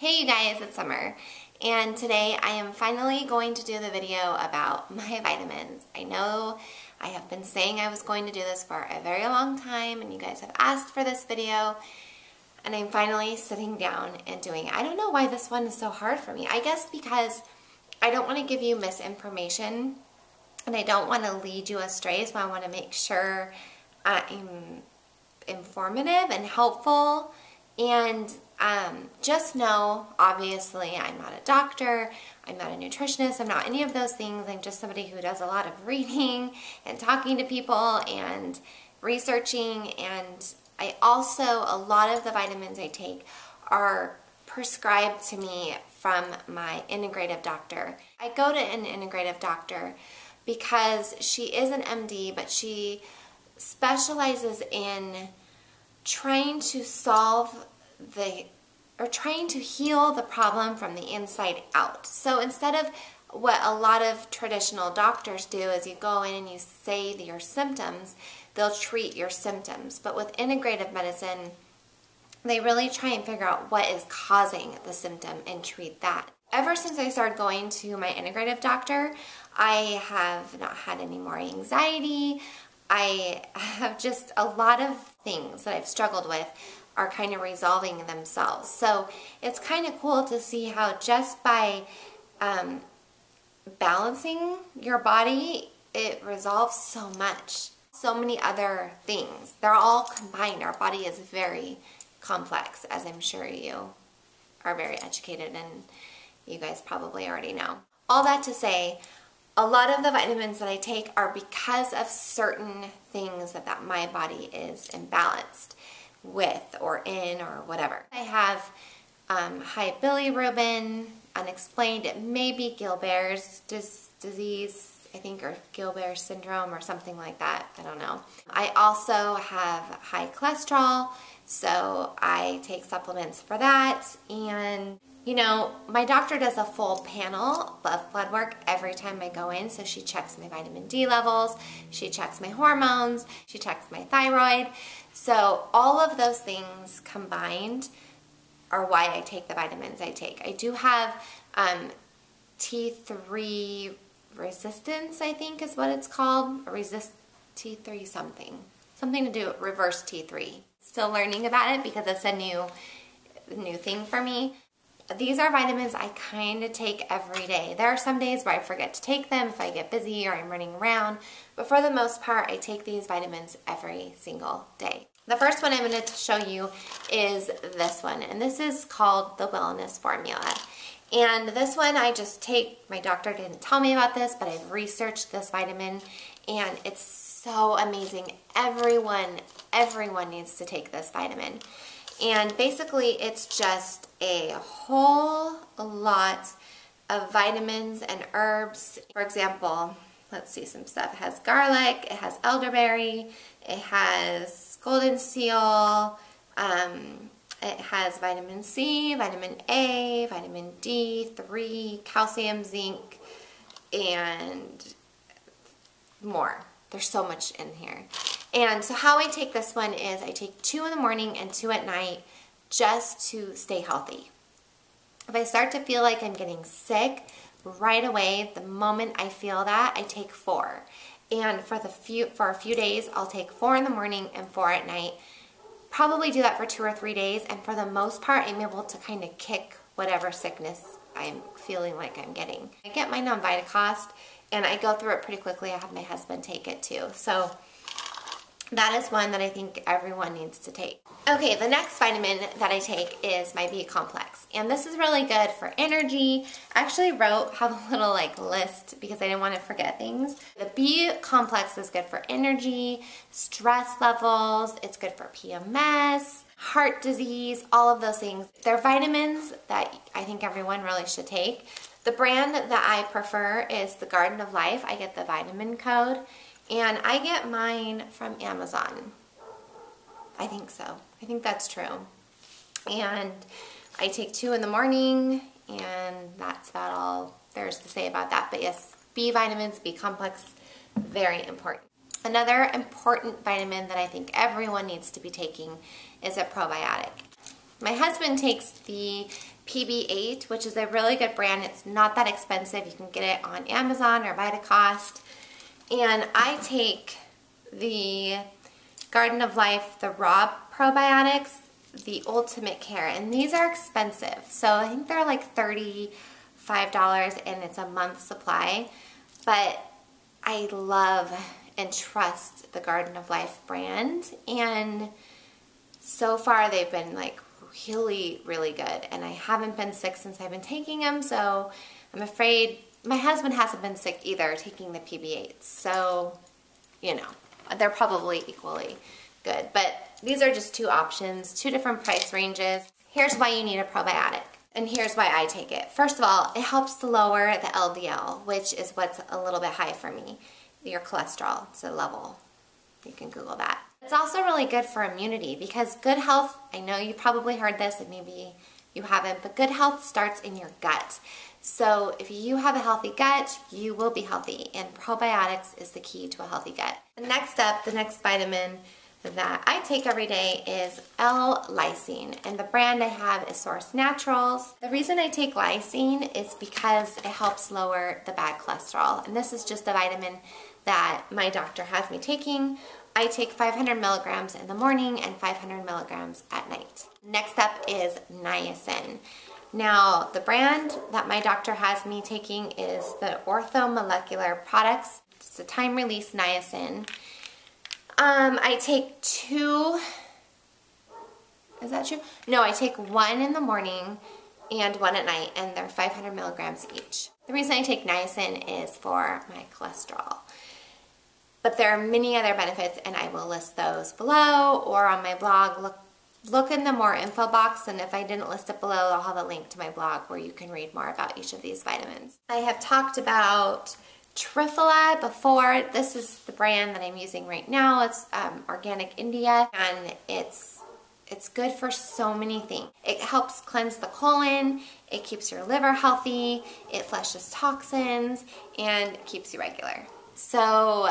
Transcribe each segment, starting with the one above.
Hey you guys, it's Summer, and today I am finally going to do the video about my vitamins. I know I have been saying I was going to do this for a very long time, and you guys have asked for this video, and I'm finally sitting down and doing it. I don't know why this one is so hard for me. I guess because I don't want to give you misinformation, and I don't want to lead you astray, so I want to make sure I'm informative and helpful. And just know, obviously, I'm not a doctor, I'm not a nutritionist, I'm not any of those things. I'm just somebody who does a lot of reading and talking to people and researching. And I also, a lot of the vitamins I take are prescribed to me from my integrative doctor. I go to an integrative doctor because she is an MD, but she specializes in trying to trying to heal the problem from the inside out. So instead of what a lot of traditional doctors do is you go in and you say your symptoms, they'll treat your symptoms. But with integrative medicine, they really try and figure out what is causing the symptom and treat that. Ever since I started going to my integrative doctor, I have not had any more anxiety. I have just a lot of things that I've struggled with are kind of resolving themselves. So it's kind of cool to see how just by balancing your body, it resolves so much. So many other things. They're all combined. Our body is very complex, as I'm sure you are very educated and you guys probably already know. All that to say, a lot of the vitamins that I take are because of certain things that my body is imbalanced with or in or whatever. I have high bilirubin, unexplained. It may be Gilbert's disease, I think, or Gilbert syndrome or something like that. I don't know. I also have high cholesterol, so I take supplements for that. And you know, my doctor does a full panel of blood work every time I go in. So she checks my vitamin D levels, she checks my hormones, she checks my thyroid. So all of those things combined are why I take the vitamins I take. I do have T3 resistance, I think is what it's called. T3 something. Something to do with reverse T3. Still learning about it because it's a new thing for me. These are vitamins I kind of take every day. There are some days where I forget to take them if I get busy or I'm running around, but for the most part, I take these vitamins every single day. The first one I'm going to show you is this one, and this is called the Wellness Formula. And this one I just take, my doctor didn't tell me about this, but I've researched this vitamin, and it's so amazing. Everyone needs to take this vitamin. And basically, it's just a whole lot of vitamins and herbs. For example, let's see some stuff. It has garlic, it has elderberry, it has golden seal, it has vitamin C, vitamin A, vitamin D3, calcium, zinc, and more. There's so much in here. And so how I take this one is I take 2 in the morning and 2 at night just to stay healthy. If I start to feel like I'm getting sick, right away, the moment I feel that, I take 4. And for a few days, I'll take 4 in the morning and 4 at night. Probably do that for 2 or 3 days, and for the most part, I'm able to kind of kick whatever sickness I'm feeling like I'm getting. I get mine on Vitacost, and I go through it pretty quickly. I have my husband take it too. So that is one that I think everyone needs to take. Okay, the next vitamin that I take is my B complex. And this is really good for energy. I actually have a little list because I didn't want to forget things. The B complex is good for energy, stress levels, it's good for PMS, heart disease, all of those things. They're vitamins that I think everyone really should take. The brand that I prefer is the Garden of Life. I get the vitamin code. And I get mine from Amazon. I think so. I think that's true. And I take 2 in the morning, and that's about all there's to say about that. But yes, B vitamins, B complex, very important. Another important vitamin that I think everyone needs to be taking is a probiotic. My husband takes the PB8, which is a really good brand. It's not that expensive. You can get it on Amazon or Vitacost. And I take the Garden of Life, the raw probiotics, the Ultimate Care, and these are expensive. So I think they're like $35 and it's a month supply. But I love and trust the Garden of Life brand, and so far they've been like really, really good. And I haven't been sick since I've been taking them, so I'm afraid my husband hasn't been sick either taking the PB8. So, you know, they're probably equally good. But these are just two options, two different price ranges. Here's why you need a probiotic, and here's why I take it. First of all, it helps to lower the LDL, which is what's a little bit high for me. Your cholesterol, it's a level. You can Google that. It's also really good for immunity because good health, I know you probably heard this and maybe you haven't, but good health starts in your gut. So if you have a healthy gut, you will be healthy, and probiotics is the key to a healthy gut. Next up, the next vitamin that I take every day is L-lysine, and the brand I have is Source Naturals. The reason I take lysine is because it helps lower the bad cholesterol, and this is just a vitamin that my doctor has me taking. I take 500 milligrams in the morning and 500 milligrams at night. Next up is niacin. Now, the brand that my doctor has me taking is the Orthomolecular Products. It's a time-release niacin. I take 2, is that true? No, I take 1 in the morning and 1 at night, and they're 500 milligrams each. The reason I take niacin is for my cholesterol. But there are many other benefits, and I will list those below or on my blog. Look in the more info box, and if I didn't list it below, I'll have a link to my blog where you can read more about each of these vitamins. I have talked about Triphala before. This is the brand that I'm using right now. It's Organic India, and it's good for so many things. It helps cleanse the colon, it keeps your liver healthy, it flushes toxins, and it keeps you regular. So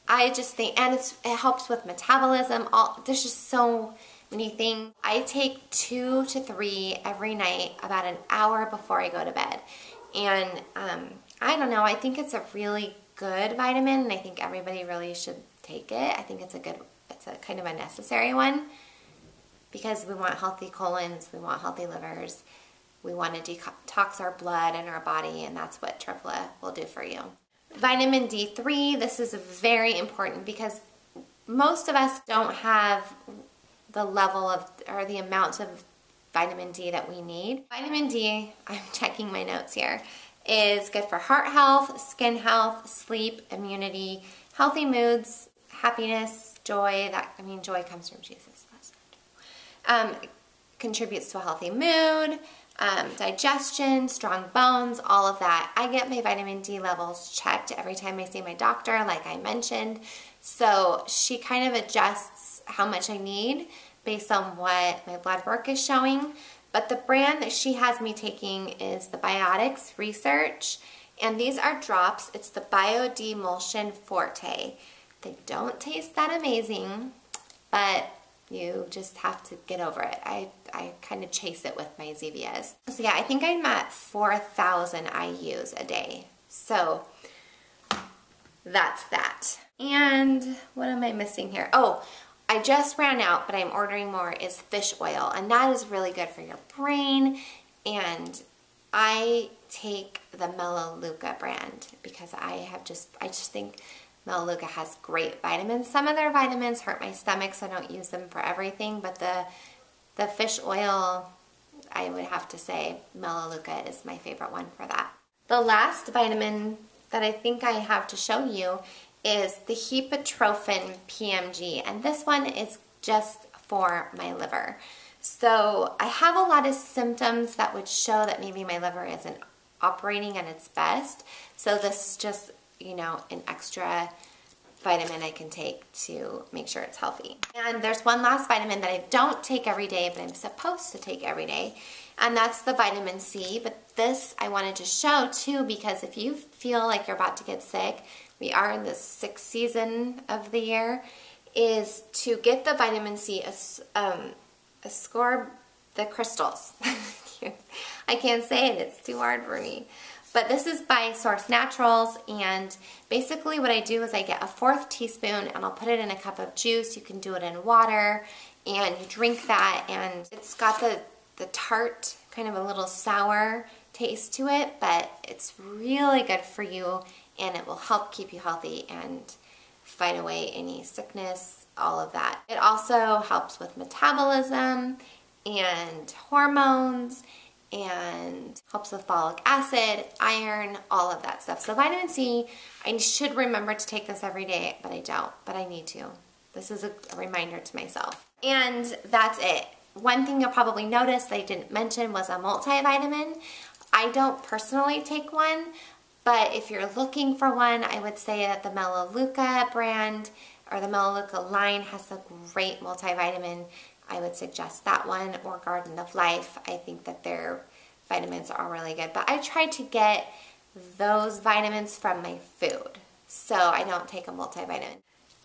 I just think, and it helps with metabolism. There's just so many things. I take 2 to 3 every night, about an hour before I go to bed. And I don't know, I think it's a really good vitamin, and I think everybody really should take it. I think it's a kind of a necessary one because we want healthy colons, we want healthy livers, we want to detox our blood and our body, and that's what Triphala will do for you. Vitamin D3, this is very important because most of us don't have the level of, or the amounts of vitamin D that we need. Vitamin D, I'm checking my notes here, is good for heart health, skin health, sleep, immunity, healthy moods, happiness, joy. Joy comes from Jesus. Contributes to a healthy mood, digestion, strong bones, all of that. I get my vitamin D levels checked every time I see my doctor, like I mentioned. So she kind of adjusts how much I need based on what my blood work is showing. But the brand that she has me taking is the Probiotics Research, and these are drops. It's the Biodemulsion Forte. They don't taste that amazing, but you just have to get over it. I kind of chase it with my Zevias. So yeah, I think I'm at 4,000 IUs a day. So that's that. And what am I missing here? Oh, I just ran out, but I'm ordering more, is fish oil. And that is really good for your brain. And I take the Melaleuca brand because I just think Melaleuca has great vitamins. Some of their vitamins hurt my stomach, so I don't use them for everything. But the fish oil, I would have to say Melaleuca is my favorite one for that. The last vitamin that I think I have to show you is the Hepatrophin PMG, and this one is just for my liver. So I have a lot of symptoms that would show that maybe my liver isn't operating at its best. So this is just, you know, an extra vitamin I can take to make sure it's healthy. And there's one last vitamin that I don't take every day, but I'm supposed to take every day, and that's the vitamin C. But this I wanted to show too, because if you feel like you're about to get sick, we are in the 6th season of the year, is to get the vitamin C, ascorb the crystals. I can't say it, it's too hard for me. But this is by Source Naturals, and basically what I do is I get a 1/4 teaspoon and I'll put it in a cup of juice. You can do it in water, and you drink that, and it's got the tart, kind of a little sour taste to it, but it's really good for you, and it will help keep you healthy and fight away any sickness, all of that. It also helps with metabolism and hormones, and helps with folic acid, iron, all of that stuff. So vitamin C, I should remember to take this every day, but I don't, but I need to. This is a reminder to myself. And that's it. One thing you'll probably notice that I didn't mention was a multivitamin. I don't personally take one, but if you're looking for one, I would say that the Melaleuca brand or the Melaleuca line has a great multivitamin. I would suggest that one, or Garden of Life. I think that their vitamins are really good. But I try to get those vitamins from my food, so I don't take a multivitamin.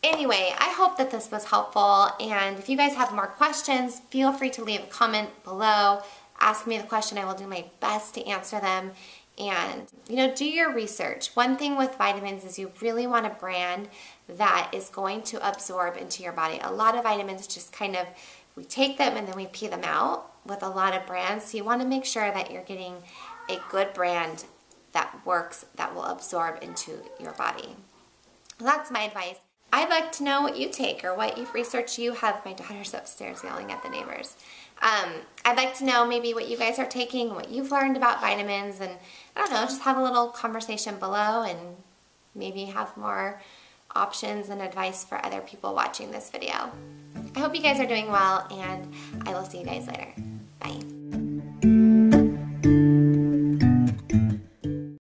Anyway, I hope that this was helpful, and if you guys have more questions, feel free to leave a comment below. Ask me the question. I will do my best to answer them. And, you know, do your research. One thing with vitamins is you really want a brand that is going to absorb into your body. A lot of vitamins just kind of, we take them and then we pee them out with a lot of brands. So you want to make sure that you're getting a good brand that works, that will absorb into your body. That's my advice. I'd like to know what you take or what research you have. My daughter's upstairs yelling at the neighbors. I'd like to know maybe what you guys are taking, what you've learned about vitamins, and I don't know, just have a little conversation below and maybe have more options and advice for other people watching this video. I hope you guys are doing well, and I will see you guys later. Bye.